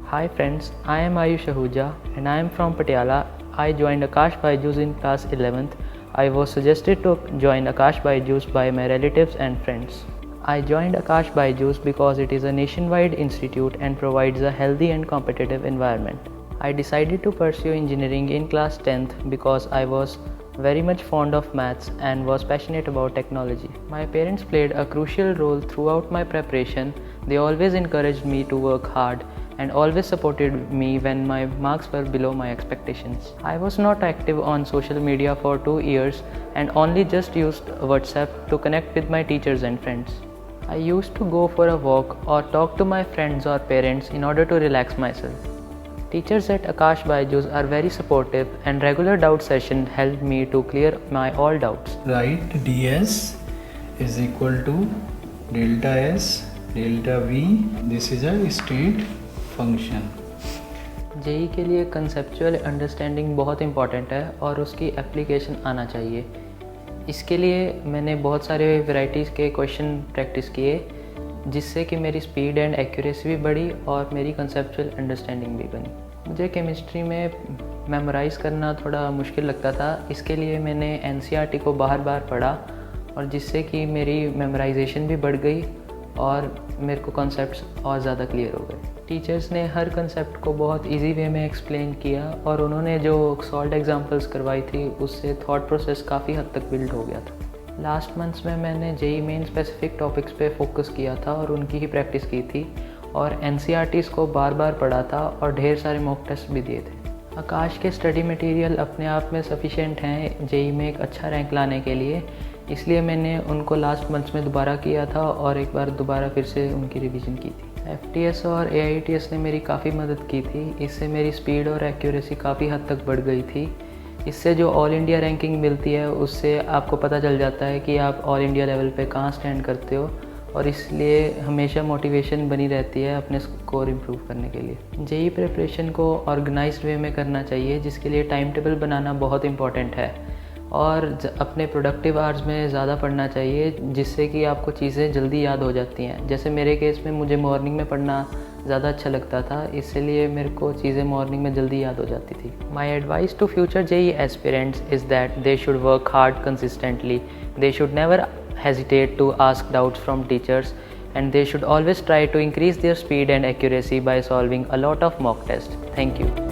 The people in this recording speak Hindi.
Hi friends, I am Ayush Ahuja and I am from Patiala. I joined Akash Byju's in class 11th. I was suggested to join Akash Byju's by my relatives and friends. I joined Akash Byju's because it is a nationwide institute and provides a healthy and competitive environment. I decided to pursue engineering in class 10th because I was very much fond of maths and was passionate about technology. My parents played a crucial role throughout my preparation. They always encouraged me to work hard and always supported me when my marks were below my expectations. I was not active on social media for 2 years and only just used WhatsApp to connect with my teachers and friends. I used to go for a walk or talk to my friends or parents in order to relax myself. Teachers at Akash Byju's are very supportive and regular doubt session helped me to clear my all doubts. Write ds is equal to delta s delta v. This is a state function. JEE के लिए कंसेप्चुअल अंडरस्टैंडिंग बहुत इंपॉर्टेंट है और उसकी एप्लीकेशन आना चाहिए। इसके लिए मैंने बहुत सारे वैरायटीज़ के क्वेश्चन प्रैक्टिस किए जिससे कि मेरी स्पीड एंड एक्यूरेसी भी बढ़ी और मेरी कंसेप्चुअल अंडरस्टैंडिंग भी बनी। मुझे केमिस्ट्री में मेमोराइज़ करना थोड़ा मुश्किल लगता था, इसके लिए मैंने एनसीईआरटी को बार बार पढ़ा और जिससे कि मेरी मेमोराइजेशन भी बढ़ गई और मेरे को कॉन्सेप्ट्स और ज़्यादा क्लियर हो गए। टीचर्स ने हर कंसेप्ट को बहुत इजी वे में एक्सप्लेन किया और उन्होंने जो सॉल्व एग्जांपल्स करवाई थी उससे थॉट प्रोसेस काफ़ी हद तक बिल्ड हो गया था। लास्ट मंथ्स में मैंने जेई मेन स्पेसिफिक टॉपिक्स पे फोकस किया था और उनकी ही प्रैक्टिस की थी और एनसीईआरटीज़ को बार बार पढ़ा था और ढेर सारे मॉक टेस्ट भी दिए थे। आकाश के स्टडी मटेरियल अपने आप में सफिशिएंट हैं जेई में एक अच्छा रैंक लाने के लिए, इसलिए मैंने उनको लास्ट मंथ्स में दोबारा किया था और एक बार दोबारा फिर से उनकी रिवीजन की थी। एफटीएस और एआईटीएस ने मेरी काफ़ी मदद की थी, इससे मेरी स्पीड और एक्यूरेसी काफ़ी हद तक बढ़ गई थी। इससे जो ऑल इंडिया रैंकिंग मिलती है उससे आपको पता चल जाता है कि आप ऑल इंडिया लेवल पे कहाँ स्टैंड करते हो और इसलिए हमेशा मोटिवेशन बनी रहती है अपने स्कोर इम्प्रूव करने के लिए। जेई प्रिपरेशन को ऑर्गेनाइज्ड वे में करना चाहिए जिसके लिए टाइम टेबल बनाना बहुत इंपॉर्टेंट है और अपने प्रोडक्टिव आवर्स में ज़्यादा पढ़ना चाहिए जिससे कि आपको चीज़ें जल्दी याद हो जाती हैं। जैसे मेरे केस में मुझे मॉर्निंग में पढ़ना ज़्यादा अच्छा लगता था, इसलिए मेरे को चीज़ें मॉर्निंग में जल्दी याद हो जाती थी। My advice to future JEE aspirants is that they should work hard consistently, they should never hesitate to ask doubts from teachers and they should always try to increase their speed and accuracy by solving a lot of mock tests. Thank you.